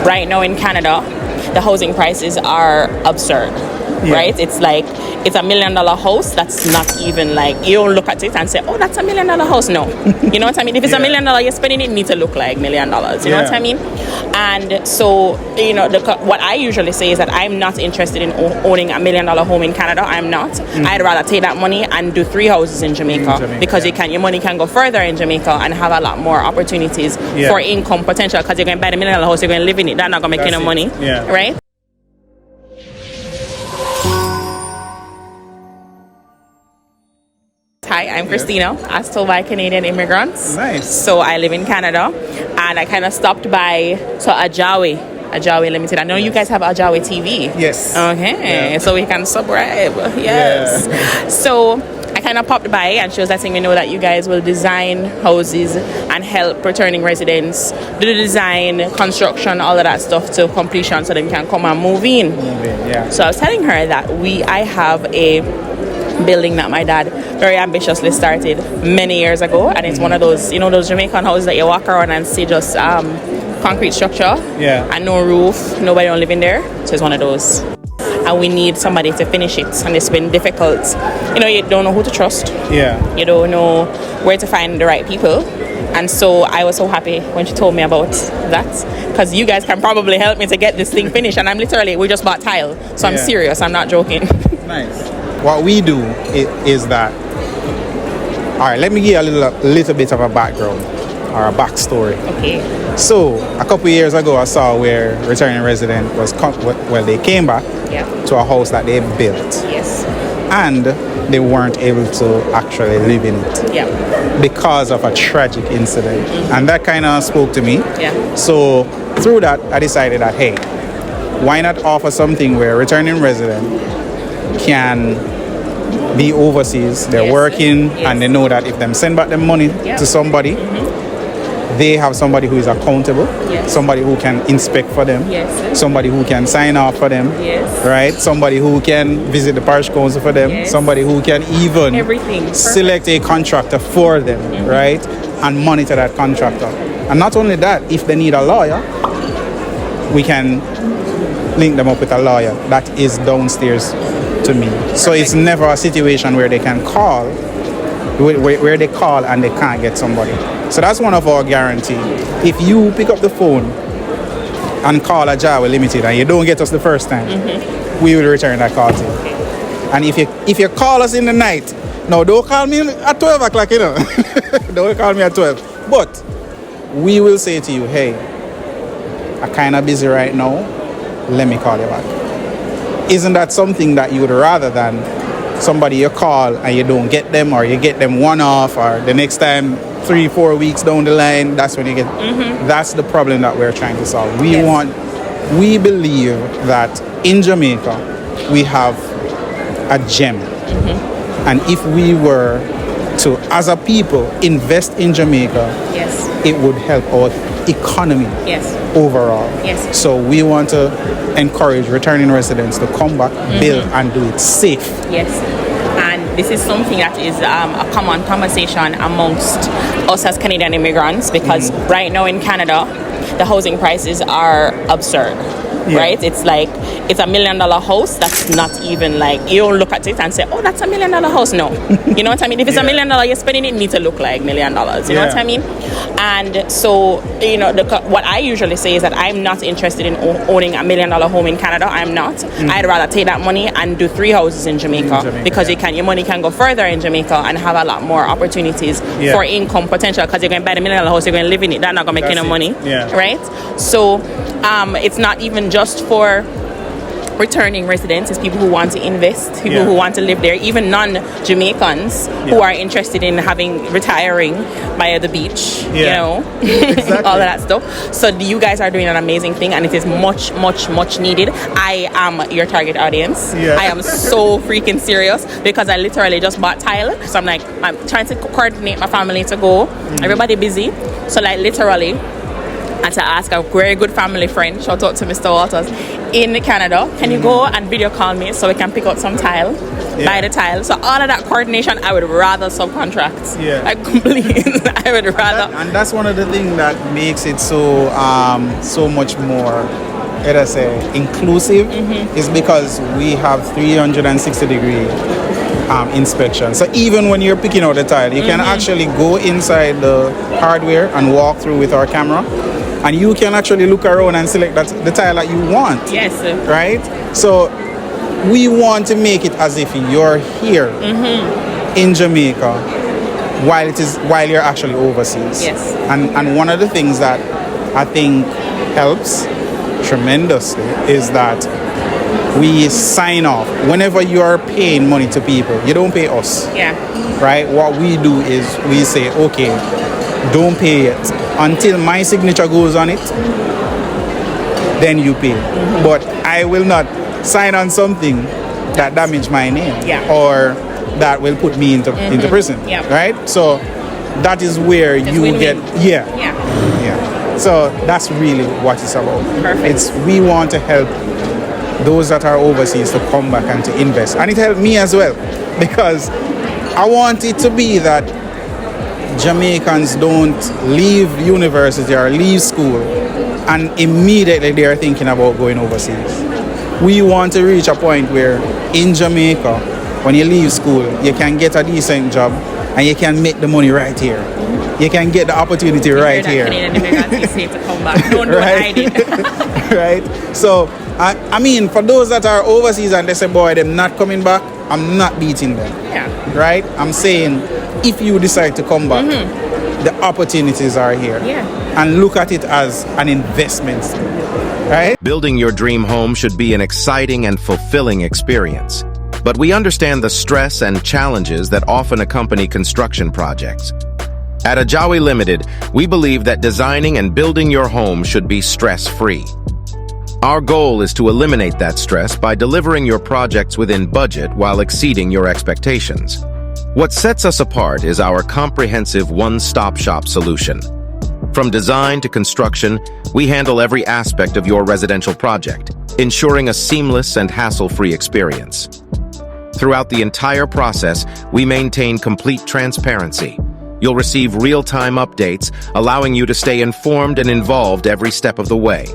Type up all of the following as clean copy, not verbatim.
right now in Canada, the housing prices are absurd. Right? It's like, it's $1 million house that's not even like, you don't look at it and say, oh, that's $1 million house. No. You know what I mean? If it's $1 million you're spending, it needs to look like $1 million. You know what I mean? And so, you know, what I usually say is that I'm not interested in owning $1 million home in Canada. I'm not. I'd rather take that money and do 3 houses in Jamaica, because your money can go further in Jamaica and have a lot more opportunities for income potential, because you're going to buy the $1 million house, you're going to live in it. That's not going to make you no money. Right? Hi, I'm Christina, as told by Canadian immigrants. Nice. So I live in Canada, and I kind of stopped by AJAWI Limited. I know you guys have AJAWI TV. Yes. Okay, so we can subscribe. Yes. Yeah. So I kind of popped by, and she was letting me know that you guys will design houses and help returning residents do the design, construction, all of that stuff to completion, so they can come and move in. Yeah. So I was telling her that I have a building that my dad very ambitiously started many years ago, and it's one of those, you know, those Jamaican houses that you walk around and see just concrete structure and no roof, nobody don't live in there. So it's one of those, and we need somebody to finish it, and it's been difficult. You know, you don't know who to trust. You don't know where to find the right people. And so I was so happy when she told me about that, because you guys can probably help me to get this thing finished. And we just bought tile, so I'm serious, I'm not joking. Nice. What we do is that, all right, let me give you a little bit of a background or a backstory. Okay. So a couple of years ago, I saw where returning resident they came back to a house that they built. Yes. And they weren't able to actually live in it because of a tragic incident. And that kind of spoke to me. So through that, I decided that, hey, why not offer something where returning resident can be overseas, they're working, and they know that if them send back them money to somebody, they have somebody who is accountable, somebody who can inspect for them, somebody who can sign off for them, right? Somebody who can visit the parish council for them, somebody who can even select a contractor for them, right? And monitor that contractor. And not only that, if they need a lawyer, we can link them up with a lawyer that is downstairs to me. So it's never a situation where they can call, where they call and they can't get somebody. So that's one of our guarantees. If you pick up the phone and call AJAWI Limited and you don't get us the first time, we will return that call to you. And if you call us in the night, no, don't call me at 12 o'clock, you know. Don't call me at 12. But we will say to you, hey, I'm kind of busy right now, let me call you back. Isn't that something that you would rather than somebody you call and you don't get them, or you get them one off, or the next time 3-4 weeks down the line, that's when you get that's the problem that we're trying to solve. We believe that in Jamaica we have a gem, and if we were to, as a people, invest in Jamaica, it would help our economy overall. So we want to encourage returning residents to come back, build, and do it safe. And this is something that is a common conversation amongst us as Canadian immigrants, because right now in Canada, the housing prices are absurd. Right? It's like, it's $1 million house that's not even like, you don't look at it and say, oh, that's $1 million house. No. You know what I mean? If it's $1 million you're spending, it needs to look like $1 million. You know what I mean? And so, you know, what I usually say is that I'm not interested in owning $1 million home in Canada. I'm not. I'd rather take that money and do 3 houses in Jamaica, because your money can go further in Jamaica and have a lot more opportunities for income potential, because you're going to buy the $1 million house, you're going to live in it. That's not going to make you no money. Right? So it's not even just for returning residents, it's people who want to invest, people who want to live there, even non-Jamaicans who are interested in retiring by the beach, you know, all of that stuff. So you guys are doing an amazing thing, and it is much, much, much needed. I am your target audience. I am so freaking serious, because I literally just bought tile. So I'm trying to coordinate my family to go. Everybody busy. So like literally, and to ask a very good family friend, shout out to Mr. Walters, in Canada, can you go and video call me so we can pick out some tile, buy the tile? So all of that coordination, I would rather subcontract. Yeah. I completely, I would rather. And that's one of the things that makes it so so much more, let us say, inclusive, is because we have 360-degree inspection. So even when you're picking out the tile, you can actually go inside the hardware and walk through with our camera, and you can actually look around and select the tile that you want. Yes. Right? So we want to make it as if you're here in Jamaica while you're actually overseas. Yes. And one of the things that I think helps tremendously is that we sign off. Whenever you are paying money to people, you don't pay us. Yeah. Right? What we do is we say, okay, don't pay it until my signature goes on it, then you pay. But I will not sign on something that damage my name or that will put me into prison. Right? So that is where it's you get So that's really what it's about. Perfect. We want to help those that are overseas to come back and to invest. And it helped me as well, because I want it to be that Jamaicans don't leave university or leave school and immediately they are thinking about going overseas. We want to reach a point where in Jamaica, when you leave school, you can get a decent job and you can make the money right here. You can get the opportunity right here. Canadian immigrants, it's safe to come back. Don't do what I did. Right? So, I mean, for those that are overseas and they say, boy, they're not coming back, I'm not beating them. Yeah. Right? I'm saying, if you decide to come back, the opportunities are here. Yeah. And look at it as an investment. Right? Building your dream home should be an exciting and fulfilling experience. But we understand the stress and challenges that often accompany construction projects. At AJAWI Limited, we believe that designing and building your home should be stress-free. Our goal is to eliminate that stress by delivering your projects within budget while exceeding your expectations. What sets us apart is our comprehensive one-stop-shop solution. From design to construction, we handle every aspect of your residential project, ensuring a seamless and hassle-free experience. Throughout the entire process, we maintain complete transparency. You'll receive real-time updates, allowing you to stay informed and involved every step of the way.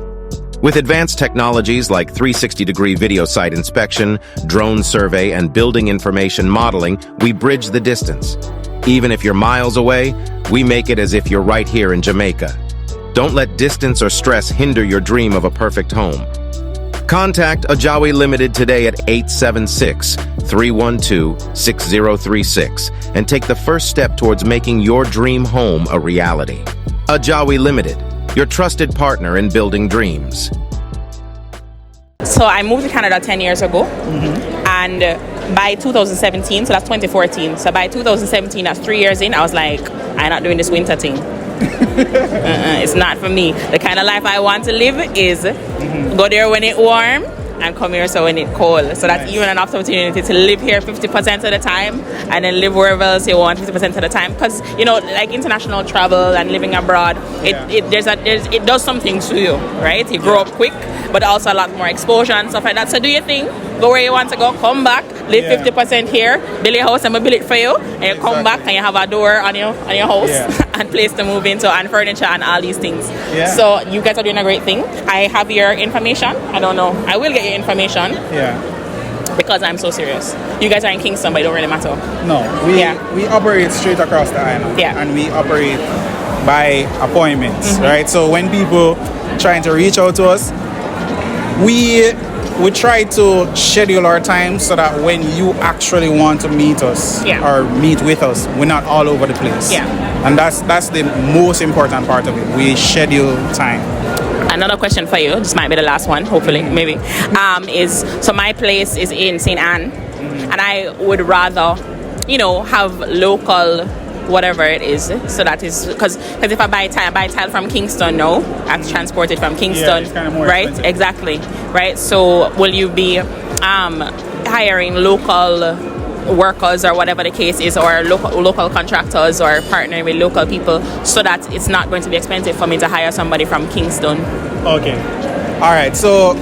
With advanced technologies like 360-degree video site inspection, drone survey, and building information modeling, we bridge the distance. Even if you're miles away, we make it as if you're right here in Jamaica. Don't let distance or stress hinder your dream of a perfect home. Contact AJAWI Limited today at 876-312-6036 and take the first step towards making your dream home a reality. AJAWI Limited, your trusted partner in building dreams. So I moved to Canada 10 years ago, and by 2017, so that's 2014, so by 2017, that's 3 years in, I was like, I'm not doing this winter thing. It's not for me. The kind of life I want to live is go there when it's warm and come here so when it's cold. So that's even an opportunity to live here 50% of the time and then live wherever else you want 50% of the time. Because, you know, like international travel and living abroad, it does something to you, right? You grow up quick, but also a lot more exposure and stuff like that. So do your thing, go where you want to go, come back, live 50% here, build a house and we build it for you, and you come back and you have a door on your house and place to move into and furniture and all these things. So you guys are doing a great thing. I have your information. I don't know. I will get your information. Because I'm so serious. You guys are in Kingston, but it don't really matter. No, we operate straight across the island. And we operate by appointments, right? So when people trying to reach out to us, we try to schedule our time so that when you actually want to meet us or meet with us, we're not all over the place. And that's the most important part of it. We schedule time. Another question for you, this might be the last one, hopefully, maybe, is, so my place is in St. Anne, and I would rather, you know, have local whatever it is, so that is, because if I buy tile from Kingston, no, I have to transport it from Kingston, it's kind of more right? expensive. Exactly, right? So will you be hiring local workers or whatever the case is, or local contractors, or partnering with local people, so that it's not going to be expensive for me to hire somebody from Kingston. Okay. All right. So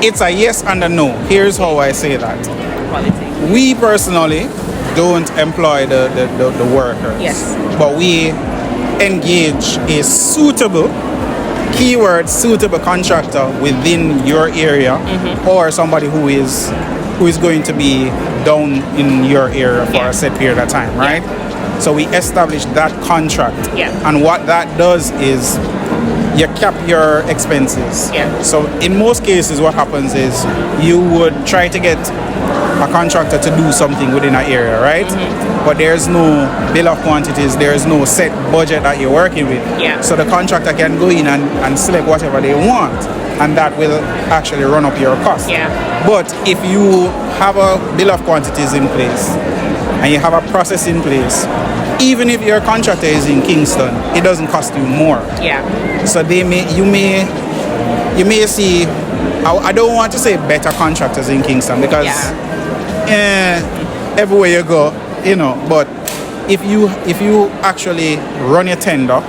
it's a yes and a no. Here's how I say that. Quality. We personally don't employ the workers. Yes. But we engage a suitable, keyword suitable contractor within your area, or somebody who is going to be down in your area for a set period of time, right? So we establish that contract. And what that does is you cap your expenses. So in most cases what happens is you would try to get a contractor to do something within an area, right? But there's no bill of quantities, there's no set budget that you're working with. So the contractor can go in and select whatever they want, and that will actually run up your cost. But if you have a bill of quantities in place and you have a process in place, even if your contractor is in Kingston, it doesn't cost you more. So you may see, I don't want to say better contractors in Kingston, because everywhere you go, you know, but if you actually run your tender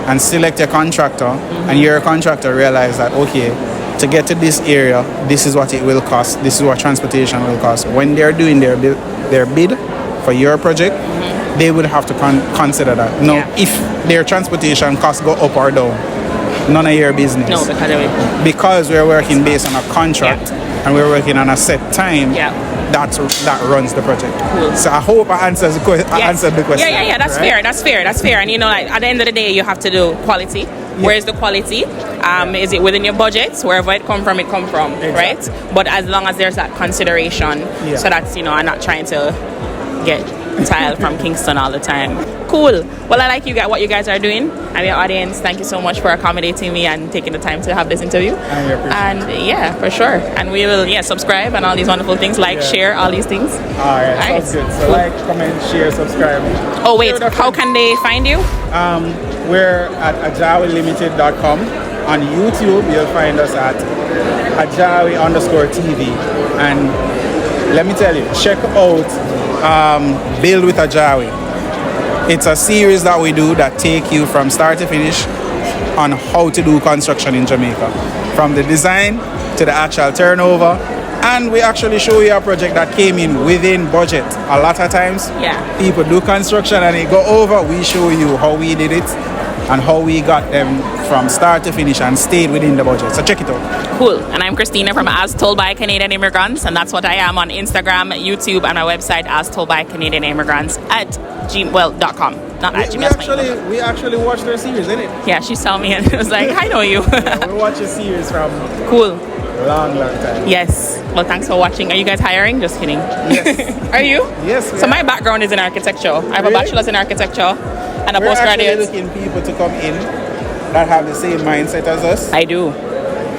and select your contractor, and your contractor realize that, okay, to get to this area, this is what it will cost, this is what transportation will cost. When they're doing their bid for your project, they would have to consider that. Now, if their transportation costs go up or down, none of your business. No, because we're working based on a contract and we're working on a set time. That runs the project. So I hope I answered the question. That's fair. That's fair. And you know, like, at the end of the day, you have to do quality. Where is the quality? Is it within your budget? Wherever it come from, right? But as long as there's that consideration, so that's, you know, I'm not trying to get tile from Kingston all the time. Cool. Well, I like what you guys are doing. And your audience, thank you so much for accommodating me and taking the time to have this interview. And for sure. And we will subscribe and all these wonderful things, share, all these things. All right. Sounds good. So like, comment, share, subscribe. Oh wait, how can they find you? We're at AJAWILimited.com. On YouTube, you'll find us at AJAWI_TV. And let me tell you, check out Build with AJAWI. It's a series that we do that take you from start to finish on how to do construction in Jamaica, from the design to the actual turnover, and we actually show you a project that came in within budget. A lot of times people do construction and they go over. We show you how we did it and how we got them from start to finish and stayed within the budget. So check it out. Cool. And I'm Christina from As Told by Canadian Immigrants, and that's what I am on Instagram, YouTube, and my website, As Told by Canadian Immigrants at gmail.com. Not at gmail. We actually watched their series, innit? Yeah, she saw me and was like, I know you. We watched a series from cool. Long time. Yes. Well, thanks for watching. Are you guys hiring? Just kidding. Yes. Are you? Yes. So my background is in architecture. I have a bachelor's in architecture and a postgraduate. We're actually looking people to come in that have the same mindset as us. I do.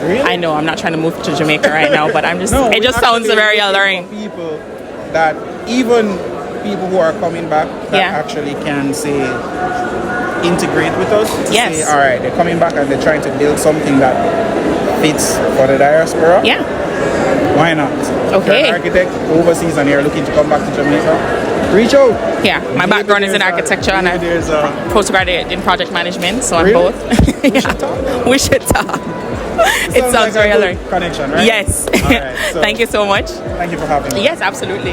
Really? I know. I'm not trying to move to Jamaica right now, but I'm just. It just sounds very alluring. People that even people who are coming back that actually can say integrate with us. Yes. Say, all right, they're coming back and they're trying to build something that fits for the diaspora. Yeah. Why not? Okay. If you're an architect overseas and you're looking to come back to Jamaica, reach out. Yeah, my background is in architecture and I'm postgraduate in project management, so I'm both. We should talk. It sounds like very alluring. Connection, right? Yes. All right, so thank you so much. Thank you for having me. Yes, absolutely.